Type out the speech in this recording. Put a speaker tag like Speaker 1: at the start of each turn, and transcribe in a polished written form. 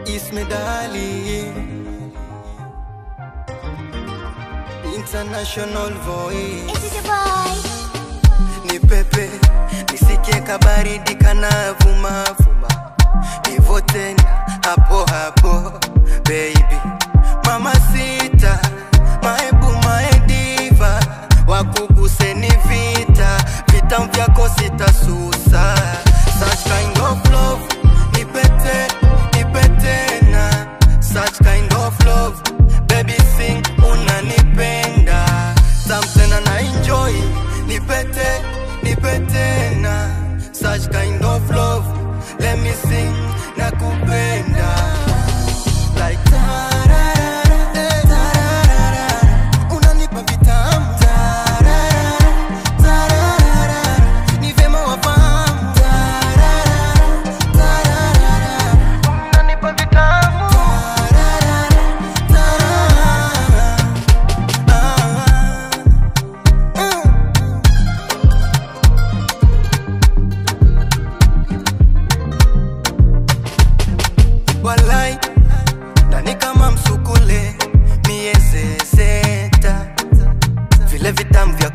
Speaker 1: Ismedali International Voice.
Speaker 2: It's the boy.
Speaker 1: Ni pepe, nisikie kabaridi kana vuma vuma. Hivyo tena, hapo hapo, baby. Mama sita, maebu maediva. Wakuguse ni vita, vita vyako sitasusa. Such kind of love, nipete na. Such kind of love, baby sing unanipenda. Something na enjoy, nipete na. Such kind of love, let me sing nakupenda. Like unanipa vitamu. Ni vema wafahamu. Unanipa vitamu. Walai, ndani kama msukule, mieze seta. Vile vitamu vya